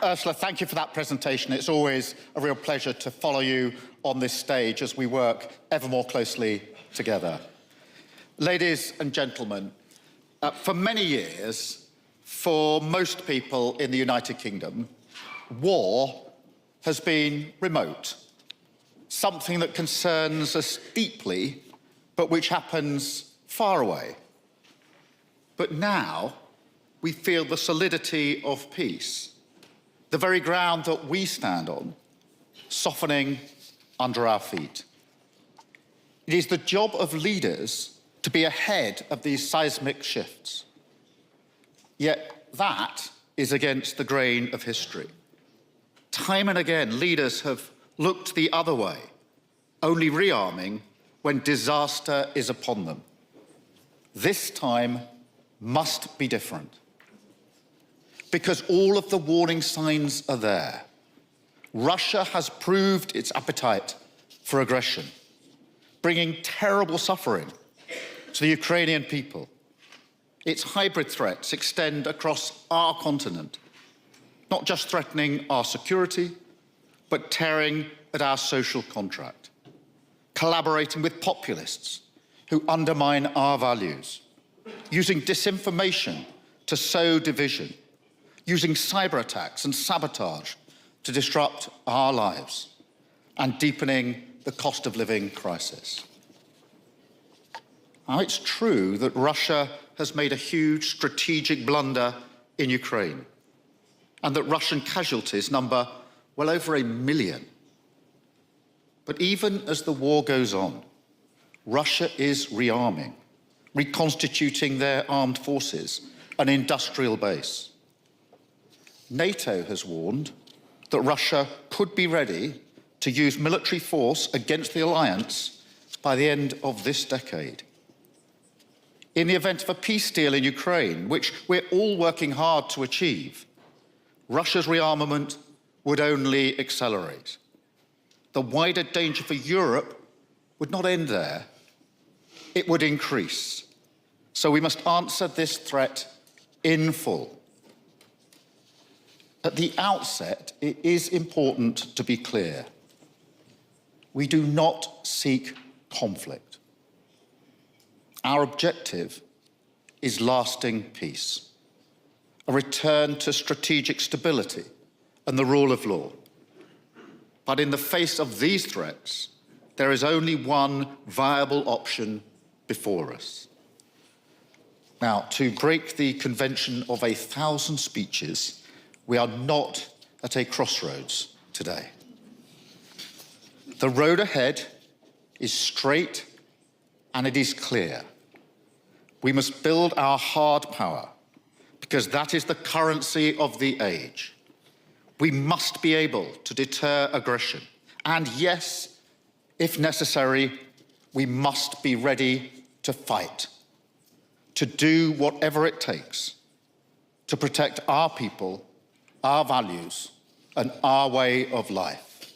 Ursula, thank you for that presentation. It's always a real pleasure to follow you on this stage as we work ever more closely together. Ladies and gentlemen, for many years, for most people in the United Kingdom, war has been remote, something that concerns us deeply, but which happens far away. But now we feel the solidity of peace, the very ground that we stand on, softening under our feet. It is the job of leaders to be ahead of these seismic shifts. Yet that is against the grain of history. Time and again, leaders have looked the other way, only rearming when disaster is upon them. This time must be different, because all of the warning signs are there. Russia has proved its appetite for aggression, bringing terrible suffering to the Ukrainian people. Its hybrid threats extend across our continent, not just threatening our security, but tearing at our social contract, collaborating with populists who undermine our values, using disinformation to sow division, using cyber attacks and sabotage to disrupt our lives, and deepening the cost of living crisis. Now, it's true that Russia has made a huge strategic blunder in Ukraine, and that Russian casualties number well over 1 million. But even as the war goes on, Russia is rearming, reconstituting their armed forces, an industrial base. NATO has warned that Russia could be ready to use military force against the alliance by the end of this decade. In the event of a peace deal in Ukraine, which we're all working hard to achieve, Russia's rearmament would only accelerate. The wider danger for Europe would not end there. It would increase. So we must answer this threat in full. At the outset, it is important to be clear. We do not seek conflict. Our objective is lasting peace, a return to strategic stability and the rule of law. But in the face of these threats, there is only one viable option before us. Now, to break the convention of 1,000 speeches, we are not at a crossroads today. The road ahead is straight and it is clear. We must build our hard power, because that is the currency of the age. We must be able to deter aggression. And yes, if necessary, we must be ready to fight, to do whatever it takes to protect our people, our values, and our way of life.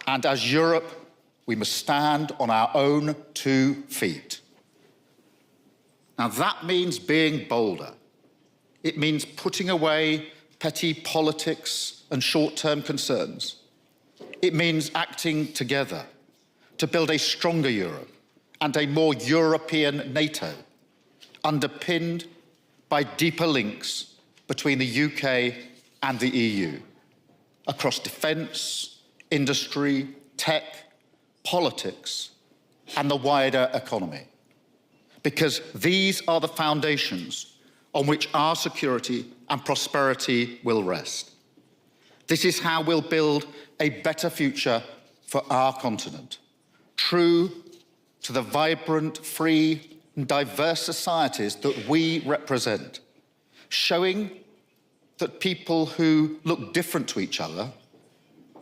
And as Europe, we must stand on our own 2 feet. Now, that means being bolder. It means putting away petty politics and short-term concerns. It means acting together to build a stronger Europe and a more European NATO, underpinned by deeper links between the UK and the EU, across defence, industry, tech, politics, and the wider economy. Because these are the foundations on which our security and prosperity will rest. This is how we'll build a better future for our continent, true to the vibrant, free, and diverse societies that we represent, showing that people who look different to each other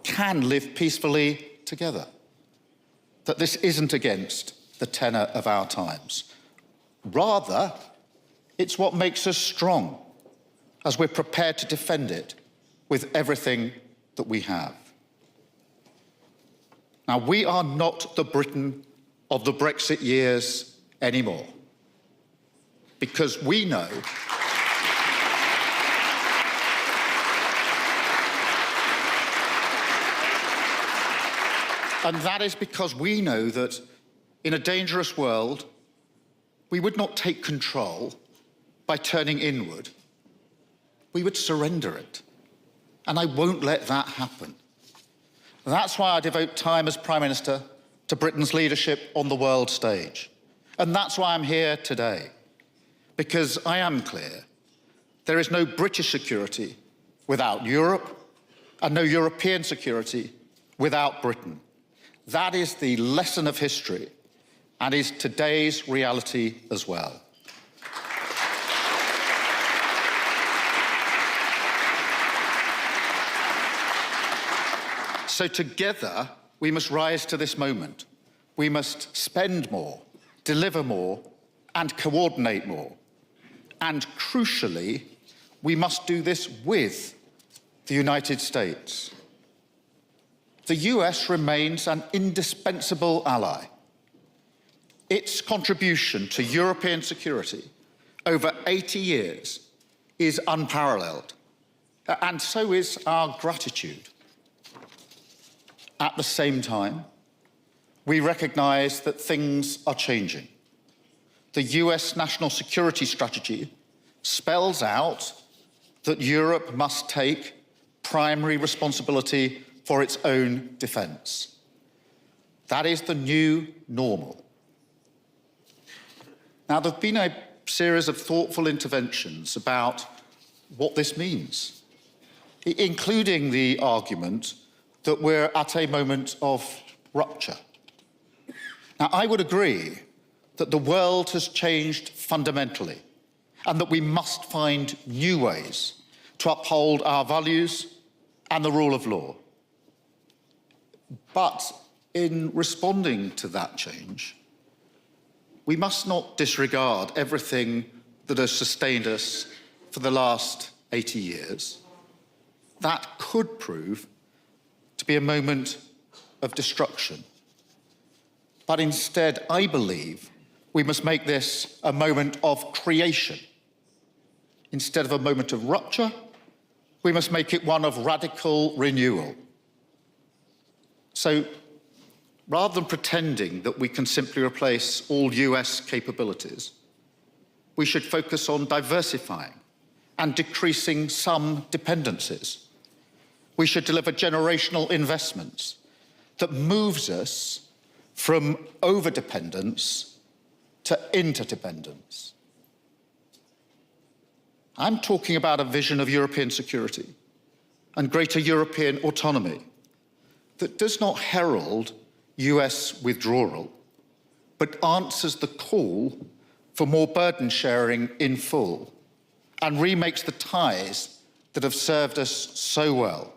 can live peacefully together, that this isn't against the tenor of our times. Rather, it's what makes us strong, as we're prepared to defend it with everything that we have. Now, we are not the Britain of the Brexit years anymore, because we know And that is because we know that in a dangerous world, we would not take control by turning inward. We would surrender it. And I won't let that happen. That's why I devote time as Prime Minister to Britain's leadership on the world stage. And that's why I'm here today. Because I am clear, there is no British security without Europe, and no European security without Britain. That is the lesson of history, and is today's reality as well. So together, we must rise to this moment. We must spend more, deliver more, and coordinate more. And crucially, we must do this with the United States. The US remains an indispensable ally. Its contribution to European security over 80 years is unparalleled, and so is our gratitude. At the same time, we recognise that things are changing. The US national security strategy spells out that Europe must take primary responsibility for its own defence. That is the new normal. Now, there have been a series of thoughtful interventions about what this means, including the argument that we're at a moment of rupture. Now, I would agree that the world has changed fundamentally and that we must find new ways to uphold our values and the rule of law. But in responding to that change, we must not disregard everything that has sustained us for the last 80 years. That could prove to be a moment of destruction. But instead, I believe we must make this a moment of creation. Instead of a moment of rupture, we must make it one of radical renewal. So, rather than pretending that we can simply replace all US capabilities, we should focus on diversifying and decreasing some dependencies. We should deliver generational investments that moves us from overdependence to interdependence. I'm talking about a vision of European security and greater European autonomy that does not herald US withdrawal, but answers the call for more burden sharing in full and remakes the ties that have served us so well.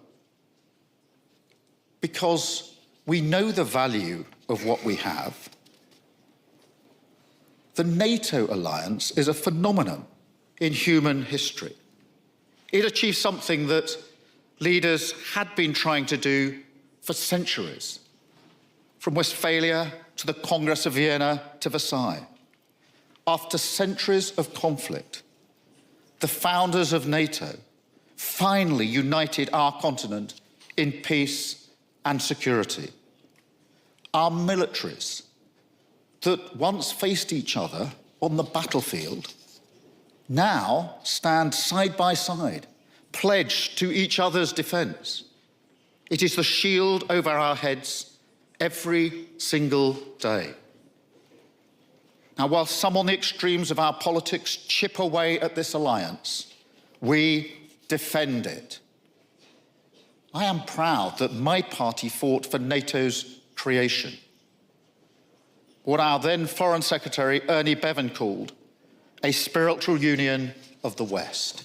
Because we know the value of what we have. The NATO alliance is a phenomenon in human history. It achieved something that leaders had been trying to do for centuries, from Westphalia to the Congress of Vienna to Versailles. After centuries of conflict, the founders of NATO finally united our continent in peace and security. Our militaries that once faced each other on the battlefield now stand side by side, pledged to each other's defence. It is the shield over our heads every single day. Now, while some on the extremes of our politics chip away at this alliance, we defend it. I am proud that my party fought for NATO's creation. What our then Foreign Secretary Ernie Bevan called a spiritual union of the West.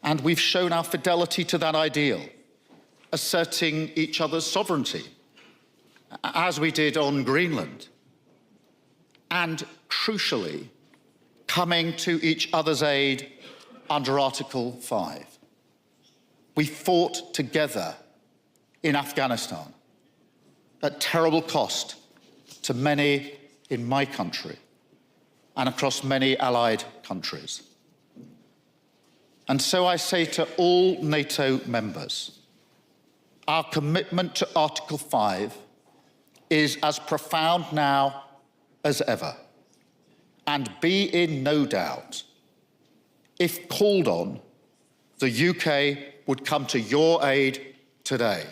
And we've shown our fidelity to that ideal, asserting each other's sovereignty, as we did on Greenland, and crucially, coming to each other's aid under Article 5. We fought together in Afghanistan at terrible cost to many in my country and across many allied countries. And so I say to all NATO members, our commitment to Article 5 is as profound now as ever. And be in no doubt, if called on, the UK would come to your aid today.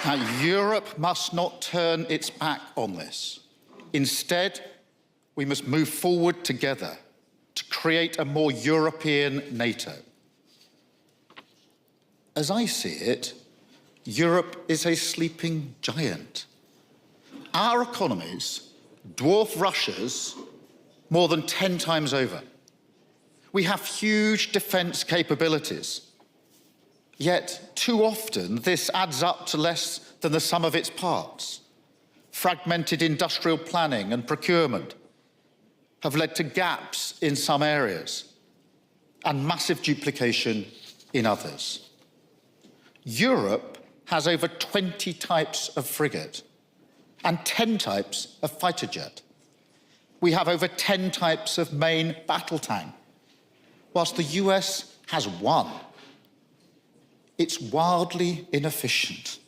Now, Europe must not turn its back on this. Instead, we must move forward together to create a more European NATO. As I see it, Europe is a sleeping giant. Our economies dwarf Russia's more than 10 times over. We have huge defence capabilities. Yet, too often, this adds up to less than the sum of its parts. Fragmented industrial planning and procurement have led to gaps in some areas and massive duplication in others. Europe has over 20 types of frigate and 10 types of fighter jet. We have over 10 types of main battle tank, whilst the US has one. It's wildly inefficient,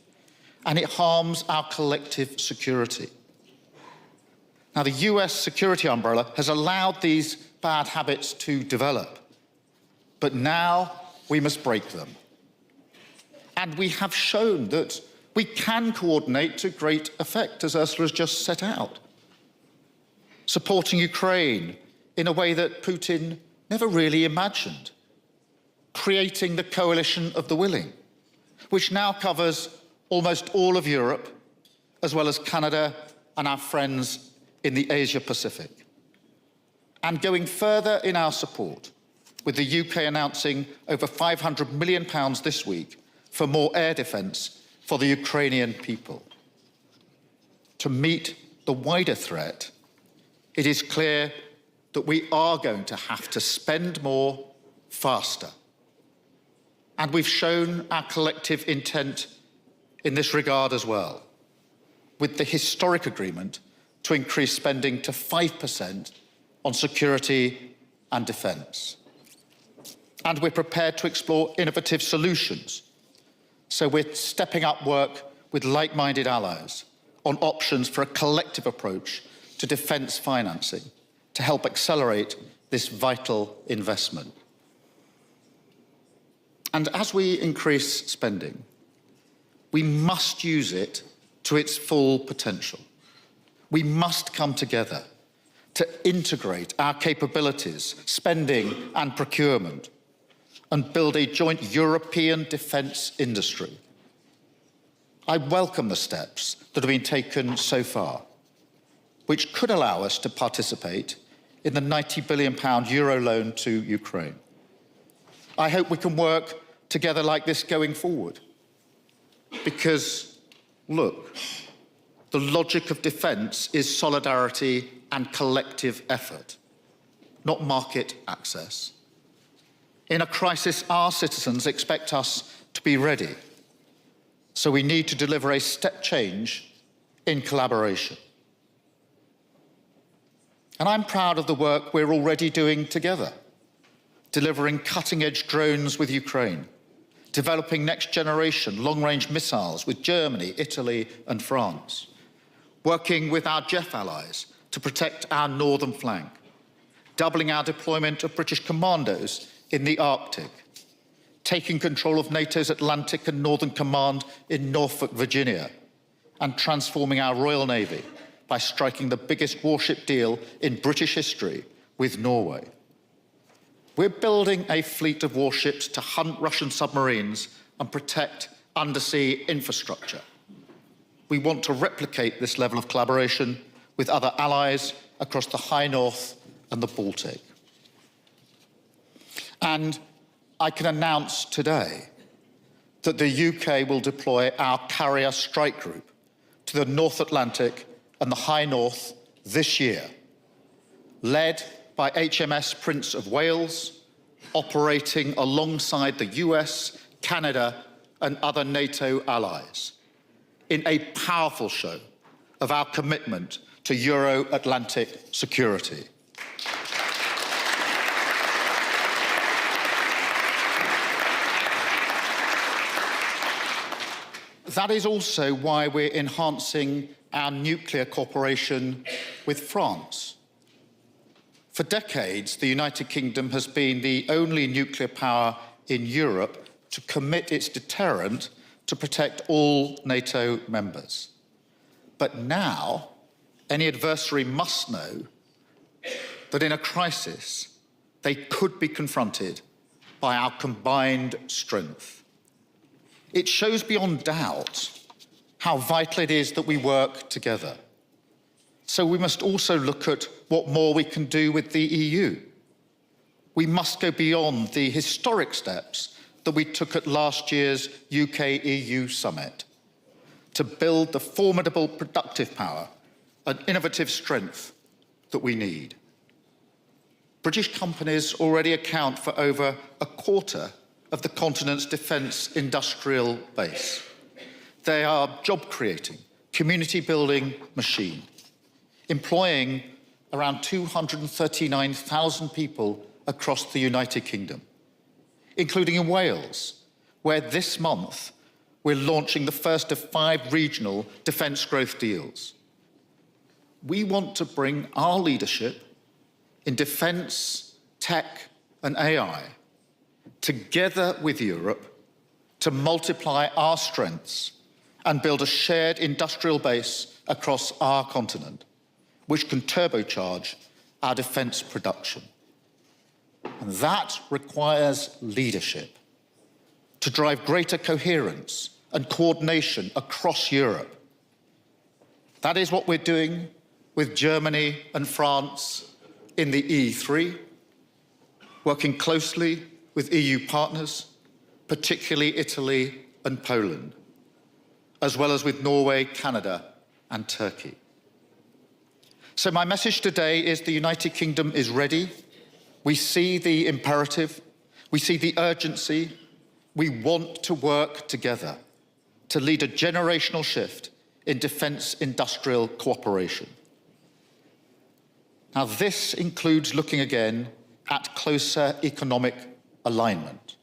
and it harms our collective security. Now, the US security umbrella has allowed these bad habits to develop, but now we must break them. And we have shown that we can coordinate to great effect, as Ursula has just set out, supporting Ukraine in a way that Putin never really imagined, creating the coalition of the willing, which now covers almost all of Europe, as well as Canada and our friends in the Asia-Pacific. And going further in our support, with the UK announcing over £500 million this week for more air defence for the Ukrainian people. To meet the wider threat, it is clear that we are going to have to spend more faster. And we've shown our collective intent in this regard as well, with the historic agreement to increase spending to 5% on security and defence. And we're prepared to explore innovative solutions. So we're stepping up work with like-minded allies on options for a collective approach to defence financing to help accelerate this vital investment. And as we increase spending, we must use it to its full potential. We must come together to integrate our capabilities, spending and procurement, and build a joint European defence industry. I welcome the steps that have been taken so far, which could allow us to participate in the £90 billion euro loan to Ukraine. I hope we can work together like this going forward, because, look, the logic of defence is solidarity and collective effort, not market access. In a crisis, our citizens expect us to be ready, so we need to deliver a step change in collaboration. And I'm proud of the work we're already doing together, delivering cutting-edge drones with Ukraine, developing next-generation long-range missiles with Germany, Italy and France, working with our JEF allies to protect our northern flank, doubling our deployment of British commandos in the Arctic, taking control of NATO's Atlantic and Northern Command in Norfolk, Virginia, and transforming our Royal Navy by striking the biggest warship deal in British history with Norway. We're building a fleet of warships to hunt Russian submarines and protect undersea infrastructure. We want to replicate this level of collaboration with other allies across the High North and the Baltic. And I can announce today that the UK will deploy our carrier strike group to the North Atlantic and the High North this year, led by HMS Prince of Wales, operating alongside the US, Canada and other NATO allies, in a powerful show of our commitment to Euro-Atlantic security. that is also why we're enhancing our nuclear cooperation with France. For decades, the United Kingdom has been the only nuclear power in Europe to commit its deterrent to protect all NATO members. But now, any adversary must know that in a crisis, they could be confronted by our combined strength. It shows beyond doubt how vital it is that we work together. So we must also look at what more we can do with the EU. We must go beyond the historic steps that we took at last year's UK-EU summit to build the formidable productive power and innovative strength that we need. British companies already account for over a quarter of the continent's defence industrial base. They are job-creating, community-building machine, employing around 239,000 people across the United Kingdom, including in Wales, where this month we're launching the first of 5 regional defence growth deals. We want to bring our leadership in defence, tech and AI together with Europe to multiply our strengths and build a shared industrial base across our continent, which can turbocharge our defence production. And that requires leadership to drive greater coherence and coordination across Europe. That is what we're doing with Germany and France in the E3, working closely with EU partners, particularly Italy and Poland, as well as with Norway, Canada and Turkey. So my message today is the United Kingdom is ready. We see the imperative, we see the urgency. We want to work together to lead a generational shift in defence industrial cooperation. Now, this includes looking again at closer economic alignment.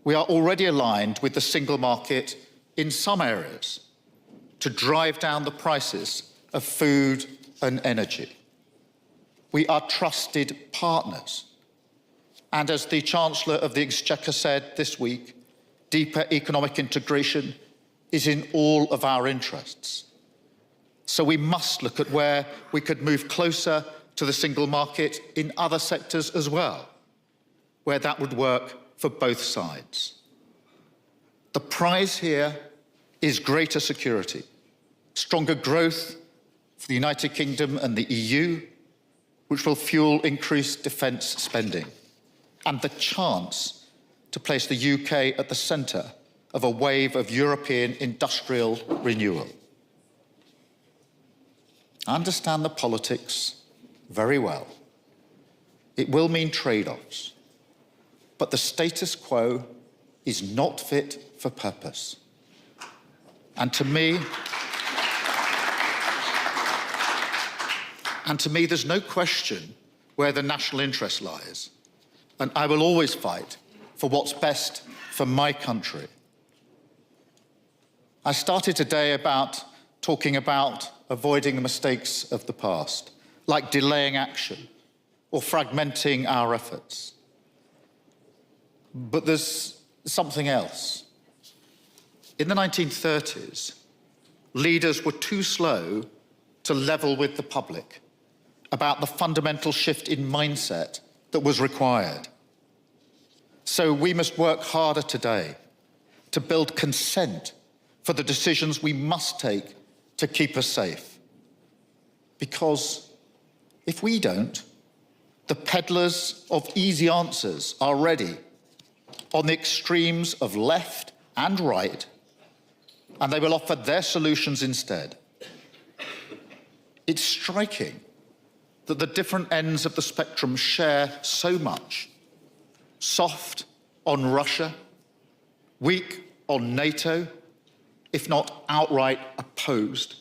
We are already aligned with the single market in some areas to drive down the prices of food and energy. We are trusted partners. And as the Chancellor of the Exchequer said this week, deeper economic integration is in all of our interests. So we must look at where we could move closer to the single market in other sectors as well, where that would work for both sides. The prize here is greater security, stronger growth for the United Kingdom and the EU, which will fuel increased defence spending, and the chance to place the UK at the centre of a wave of European industrial renewal. I understand the politics very well. It will mean trade-offs, but the status quo is not fit for purpose. And to me, there's no question where the national interest lies, and I will always fight for what's best for my country. I started today talking about avoiding the mistakes of the past, like delaying action or fragmenting our efforts. But there's something else. In the 1930s, leaders were too slow to level with the public about the fundamental shift in mindset that was required. So we must work harder today to build consent for the decisions we must take to keep us safe. Because if we don't, the peddlers of easy answers are ready on the extremes of left and right, and they will offer their solutions instead. It's striking that the different ends of the spectrum share so much. Soft on Russia, weak on NATO, if not outright opposed,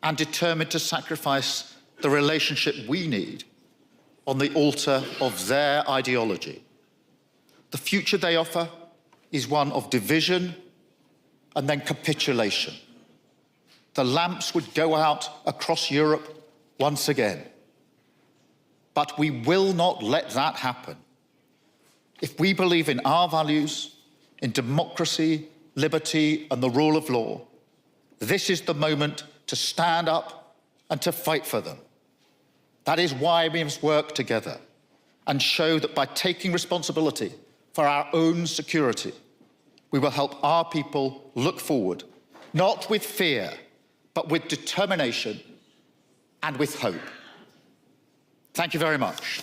and determined to sacrifice the relationship we need on the altar of their ideology. The future they offer is one of division and then capitulation. The lamps would go out across Europe once again. But we will not let that happen. If we believe in our values, in democracy, liberty, and the rule of law, this is the moment to stand up and to fight for them. That is why we must work together and show that by taking responsibility for our own security, we will help our people look forward, not with fear, but with determination and with hope. Thank you very much.